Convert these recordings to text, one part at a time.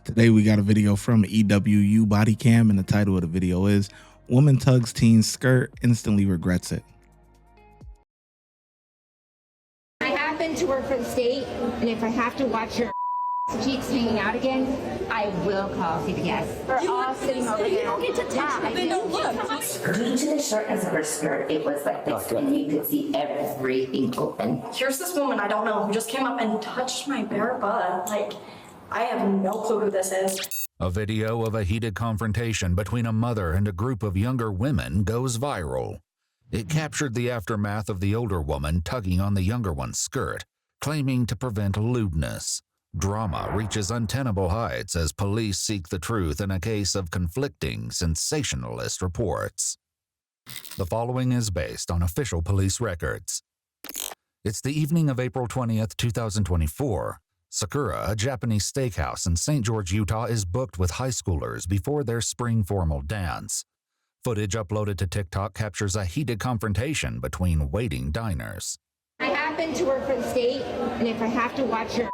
Today we got a video from EWU Body Cam, and the title of the video is "Woman Tugs Teen's Skirt, Instantly Regrets It." I happen to work for the state, and if I have to watch your cheeks hanging out again, I will call CPS. We're all sitting over here. You don't get to touch them. They don't look. Due to the shortness of her skirt, it was like this, and you could see everything open. Here's this woman I don't know who just came up and touched my bare butt. Like, I have no clue who this is. A video of a heated confrontation between a mother and a group of younger women goes viral. It captured the aftermath of the older woman tugging on the younger one's skirt, claiming to prevent lewdness. Drama reaches untenable heights as police seek the truth in a case of conflicting, sensationalist reports. The following is based on official police records. It's the evening of April 20th, 2024. Sakura, a Japanese steakhouse in St. George, Utah, is booked with high schoolers before their spring formal dance. Footage uploaded to TikTok captures a heated confrontation between waiting diners. I happen to work for the state, and if I have to watch your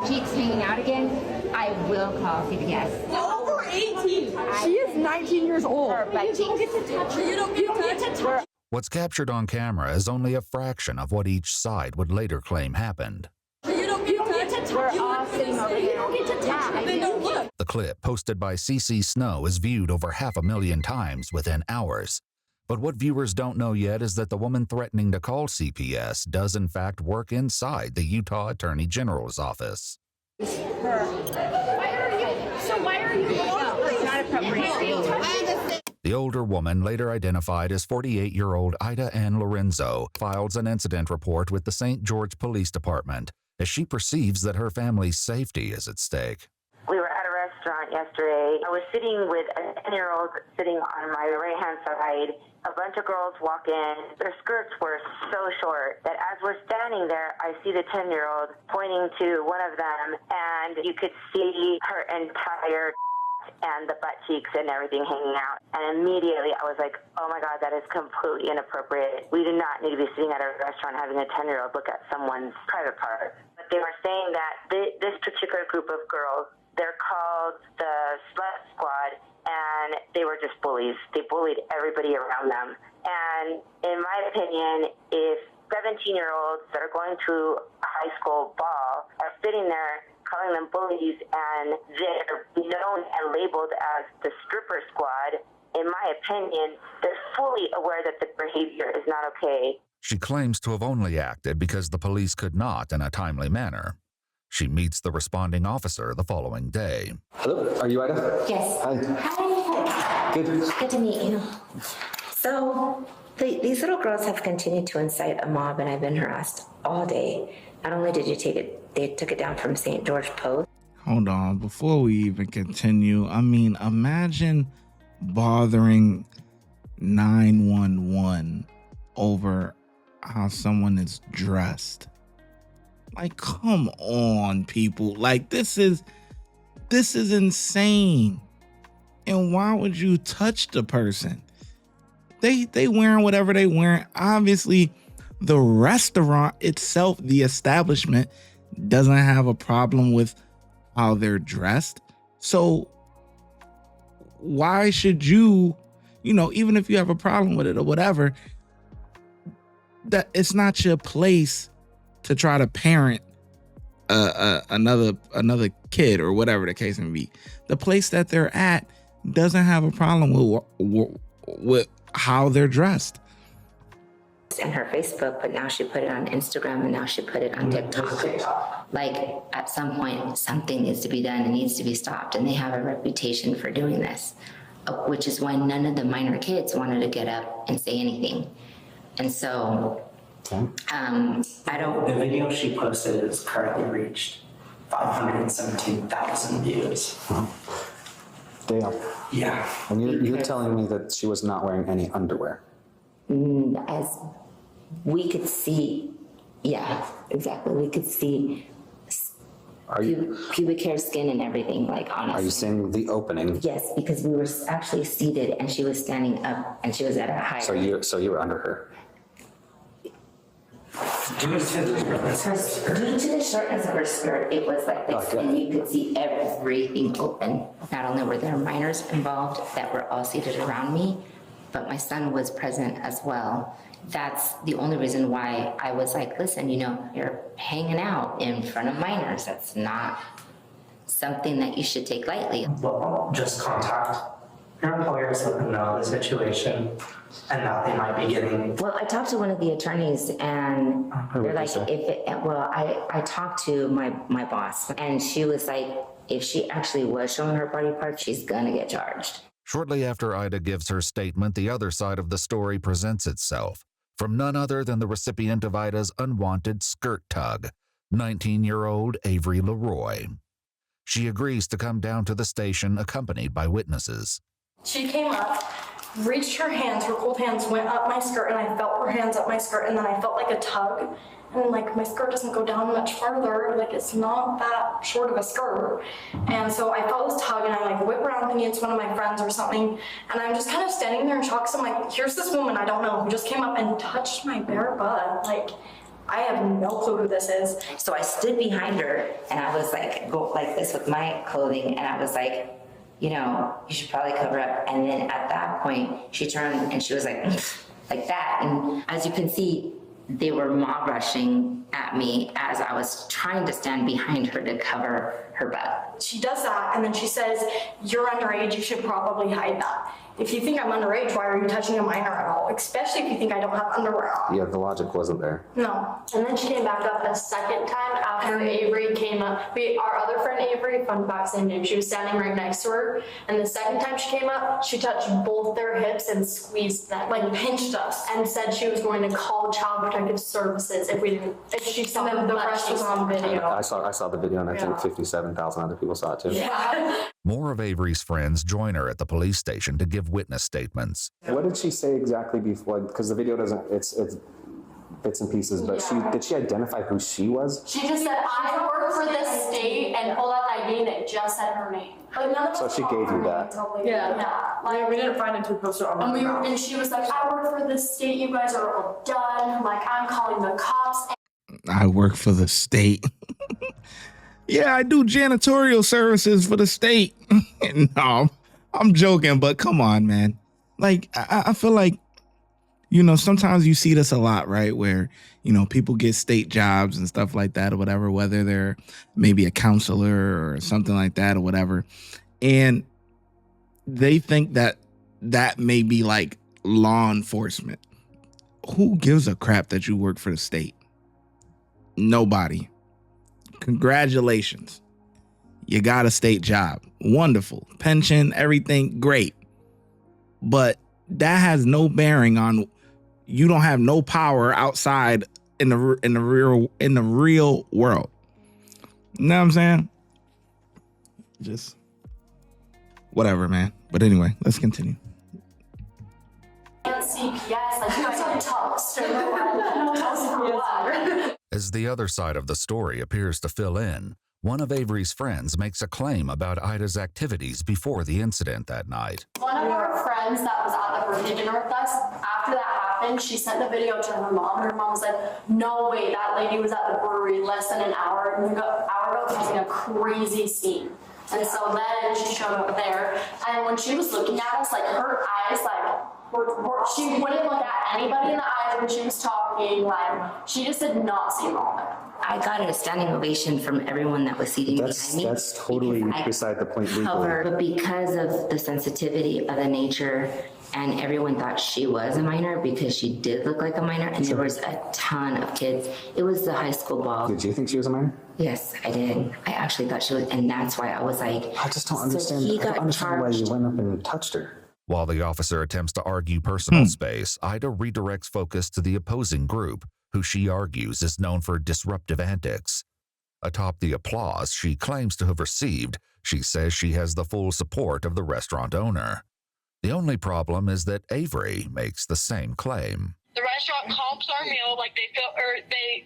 cheeks hanging out again, I will call CPS. You're over 18. She is 19 years old. But you don't get to touch her. You don't get to touch her. What's captured on camera is only a fraction of what each side would later claim happened. You don't get to touch her. We're all sitting over here. You don't get to touch her. They don't look. The clip, posted by CC Snow, is viewed over 500,000 times within hours. But what viewers don't know yet is that the woman threatening to call CPS does in fact work inside the Utah Attorney General's office. Why are you? No, it's not appropriate. The older woman, later identified as 48-year-old Ida Ann Lorenzo, files an incident report with the St. George Police Department as she perceives that her family's safety is at stake. We were at a restaurant yesterday. I was sitting with a 10-year-old sitting on my right-hand side. A bunch of girls walk in. Their skirts were so short that as we're standing there, I see the 10-year-old pointing to one of them, and you could see her entire and the butt cheeks and everything hanging out. And immediately I was like, oh my God, that is completely inappropriate. We do not need to be sitting at a restaurant having a 10-year-old look at someone's private part. But they were saying that this particular group of girls, they're called the Slut Squad, and they were just bullies. They bullied everybody around them. And in my opinion, if 17-year-olds that are going to a high school ball are sitting there calling them bullies and they're known and labeled as the stripper squad, in my opinion, they're fully aware that the behavior is not okay. She claims to have only acted because the police could not in a timely manner. She meets the responding officer the following day. Hello, are you Ida? Yes. Hi. Hi. Good. Good to meet you. So these little girls have continued to incite a mob, and I've been harassed all day. Not only did they took it down from St. George Post. Hold on, before we even continue, I mean, imagine bothering 911 over how someone is dressed. Like, come on, people. Like, this is insane. And why would you touch the person? They wearing whatever they wearing. Obviously, the restaurant itself, the establishment, doesn't have a problem with how they're dressed. So why should you, even if you have a problem with it or whatever, that it's not your place to try to parent another kid or whatever the case may be. The place that they're at doesn't have a problem with how they're dressed. And her Facebook, but now she put it on Instagram, and now she put it on TikTok. Like, at some point, something needs to be done. It needs to be stopped. And they have a reputation for doing this, which is why none of the minor kids wanted to get up and say anything. And so, I don't... The video she posted has currently reached 517,000 views. Damn. Yeah. And you're telling me that she was not wearing any underwear? As we could see, yeah, exactly. We could see pubic hair, skin, and everything, like, honestly. Are you saying the opening? Yes, because we were actually seated and she was standing up and she was at a higher. So you were under her? Due to the shortness of her skirt, it was like this, and you could see everything open. Not only were there minors involved that were all seated around me, but my son was present as well. That's the only reason why I was like, listen, you're hanging out in front of minors. That's not something that you should take lightly. Well, just contact your employers, let them know the situation and that they might be getting. Well, I talked to one of the attorneys, and they're like, I talked to my boss, and she was like, if she actually was showing her body parts, she's gonna get charged. Shortly after Ida gives her statement, the other side of the story presents itself from none other than the recipient of Ida's unwanted skirt tug, 19-year-old Avery Leroy. She agrees to come down to the station accompanied by witnesses. She came up, reached her hands, her cold hands went up my skirt, and I felt her hands up my skirt, and then I felt like a tug. And like my skirt doesn't go down much farther, like it's not that short of a skirt. And so I felt this tug, and I like whip around thinking it's one of my friends or something. And I'm just kind of standing there in shock. So I'm like, here's this woman I don't know who just came up and touched my bare butt. Like, I have no clue who this is. So I stood behind her, and I was like, go like this with my clothing, and I was like, you should probably cover up. And then at that point, she turned and she was like that. And as you can see, they were mob rushing at me as I was trying to stand behind her to cover her butt. She does that, and then she says, you're underage, you should probably hide that. If you think I'm underage, why are you touching a minor at all? Especially if you think I don't have underwear on. Yeah, the logic wasn't there. No. And then she came back up a second time after Avery came up. Our other friend Avery, fun fact, same name, she was standing right next to her. And the second time she came up, she touched both their hips and squeezed them, like pinched us, and said she was going to call Child Protective Services if she saw them. The rest was on video. I saw the video, and I think 57,000 other people saw it too. Yeah. More of Avery's friends join her at the police station to give witness statements. What did she say exactly before? Because the video doesn't, it's bits and pieces, but did she identify who she was? She just said, I work for this state, and pulled out an ID and it just said her name. Like, none of So us she gave you that? Yeah. Like, We didn't find it until posted on and she was like, I work for this state, you guys are all done. Like, I'm calling the cops. I work for the state. Yeah, I do janitorial services for the state. No, I'm joking, but come on, man. Like, I feel like, sometimes you see this a lot, right? Where, people get state jobs and stuff like that or whatever, whether they're maybe a counselor or something like that or whatever. And they think that may be like law enforcement. Who gives a crap that you work for the state? Nobody. Congratulations. You got a state job. Wonderful. Pension, everything, great. But that has no bearing on, you don't have no power outside in the real world. You know what I'm saying? Just whatever, man. But anyway, let's continue. CPS, like, you guys don't toast. What? As the other side of the story appears to fill in, one of Avery's friends makes a claim about Ida's activities before the incident that night. One of our friends that was at the birthday dinner with us, after that happened, she sent the video to her mom. Her mom was like, no way, that lady was at the brewery less than an hour ago causing a crazy scene. And so then she showed up there, and when she was looking at us, like, her eyes, like, she wouldn't look at anybody in the eyes when she was talking. Like, she just did not seem all there. I got a standing ovation from everyone that was seating behind me. That's totally beside the point legally. But because of the sensitivity of the nature, and everyone thought she was a minor because she did look like a minor, and there was a ton of kids. It was the high school ball. Did you think she was a minor? Yes, I did. I actually thought she was, and that's why I was like, I just don't understand. He I don't got understand why you charged. went up and touched her. While the officer attempts to argue personal space, Ida redirects focus to the opposing group, who she argues is known for disruptive antics. Atop the applause she claims to have received, she says she has the full support of the restaurant owner. The only problem is that Avery makes the same claim. The restaurant comps our meal, like they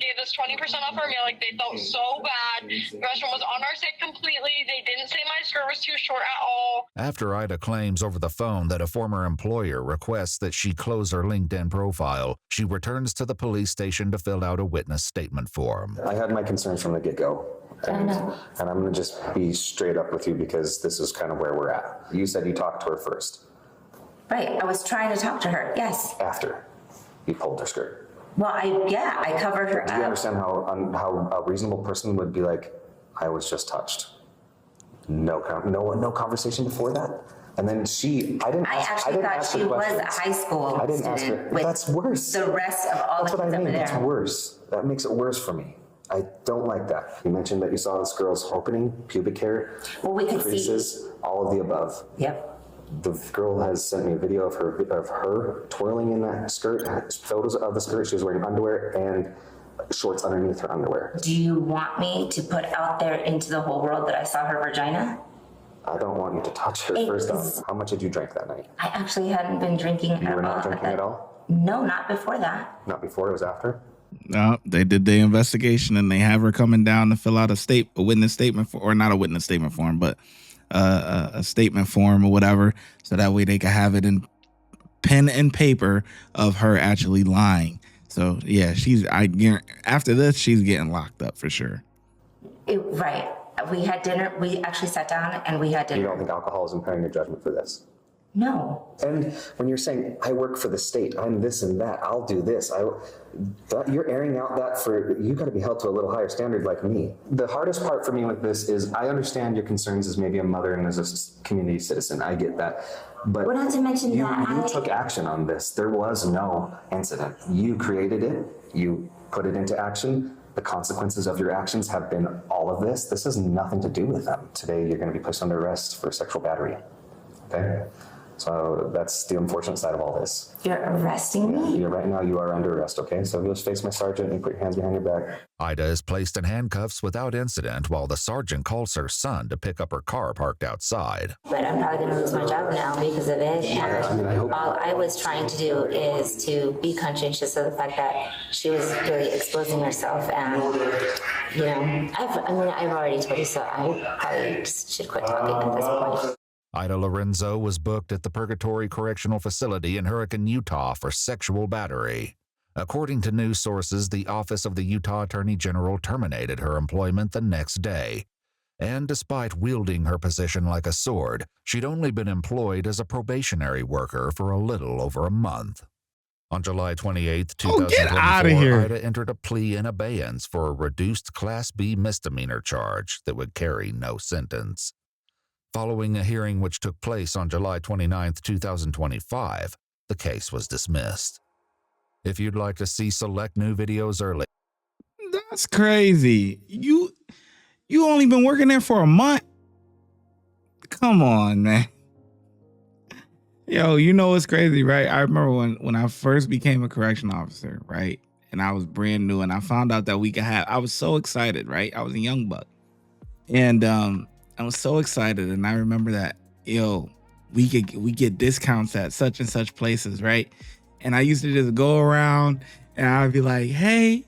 gave us 20% off our meal, like they felt so bad. The restaurant was on our side completely. They didn't say my skirt was too short at all. After Ida claims over the phone that a former employer requests that she close her LinkedIn profile, she returns to the police station to fill out a witness statement form. I had my concerns from the get-go. And I'm going to just be straight up with you because this is kind of where we're at. You said you talked to her first. Right, I was trying to talk to her, yes. After you pulled her skirt. Well, I covered her up. Do you understand how a reasonable person would be like, I was just touched? No conversation before that? And then I actually thought she was a high school I didn't ask her. That's worse. The rest of all That's the what kids I mean. over there. That's worse. That makes it worse for me. I don't like that. You mentioned that you saw this girl's opening, pubic hair, well, we could creases, all of the above. Yep. The girl has sent me a video of her twirling in that skirt, photos of the skirt. She was wearing underwear and shorts underneath her underwear. Do you want me to put out there into the whole world that I saw her vagina? I don't want you to touch her. First off, how much had you drank that night? I actually hadn't been drinking at all. You were not drinking at all? No, not before that. Not before, it was after? No, they did the investigation and they have her coming down to fill out a witness statement or not a witness statement form, but a statement form or whatever, so that way they can have it in pen and paper of her actually lying. So yeah, after this, she's getting locked up for sure. Right. We had dinner. We actually sat down and we had dinner. You don't think alcohol is impairing your judgment for this? No. And when you're saying, I work for the state, I'm this and that, I'll do this, you're airing out that you got to be held to a little higher standard like me. The hardest part for me with this is I understand your concerns as maybe a mother and as a community citizen. I get that. But well, not to mention you that took action on this. There was no incident. You created it. You put it into action. The consequences of your actions have been all of this. This has nothing to do with them. Today, you're going to be placed under arrest for sexual battery. Okay? So that's the unfortunate side of all this. You're arresting me? Right now you are under arrest, okay? So you'll just face my sergeant and put your hands behind your back. Ida is placed in handcuffs without incident while the sergeant calls her son to pick up her car parked outside. But I'm probably going to lose my job now because of it. And all I was trying to do is to be conscientious of the fact that she was really exposing herself. And, I've already told you, so I probably just should quit talking at this point. Ida Lorenzo was booked at the Purgatory Correctional Facility in Hurricane, Utah for sexual battery. According to news sources, the Office of the Utah Attorney General terminated her employment the next day. And despite wielding her position like a sword, she'd only been employed as a probationary worker for a little over a month. On July 28, 2024, Ida entered a plea in abeyance for a reduced Class B misdemeanor charge that would carry no sentence. Following a hearing which took place on July 29, 2025, the case was dismissed. If you'd like to see select new videos early. That's crazy. You only been working there for a month? Come on, man. Yo, it's crazy, right? I remember when I first became a correction officer, right? And I was brand new and I found out that I was so excited, right? I was a young buck. And I was so excited, and I remember that, we get discounts at such and such places, right? And I used to just go around, and I'd be like, "Hey,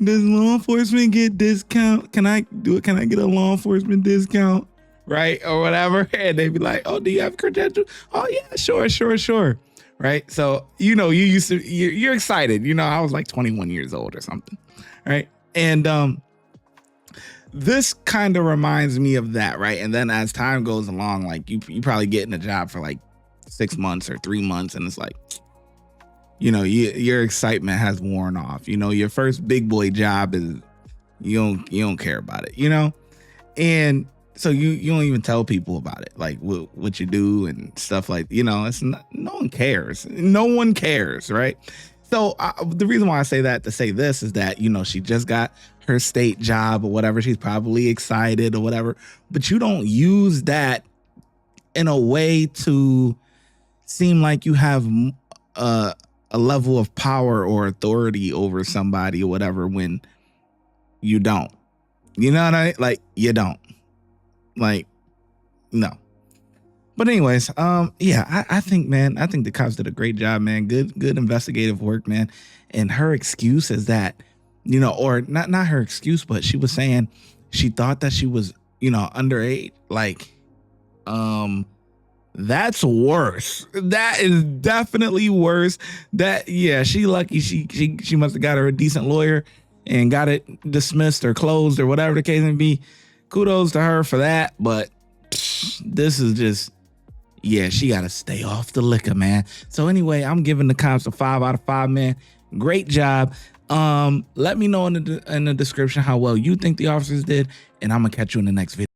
does law enforcement get discount? Can I do it? Can I get a law enforcement discount, right, or whatever?" And they'd be like, "Oh, do you have credentials? Oh yeah, sure, right?" So you're excited. I was like 21 years old or something, right? And this kind of reminds me of that, right? And then as time goes along, like you probably get in a job for like 6 months or 3 months, and it's like, your excitement has worn off. Your first big boy job is you don't care about it, and so you don't even tell people about it, like what you do and stuff like, it's not, no one cares, right? So the reason why I say that to say this is that, she just got her state job or whatever. She's probably excited or whatever, but you don't use that in a way to seem like you have a level of power or authority over somebody or whatever when you don't. You know what I mean? Like, you don't. Like, no. But anyways, yeah, I think, man, I think the cops did a great job, man. Good investigative work, man. And her excuse is that, or not her excuse, but she was saying she thought that she was, underage. Like, that's worse. That is definitely worse. She lucky she must have got her a decent lawyer and got it dismissed or closed or whatever the case may be. Kudos to her for that. But this is just, she got to stay off the liquor, man. So anyway, I'm giving the cops a 5 out of 5, man. Great job. Let me know in the description how well you think the officers did, and I'm gonna catch you in the next video.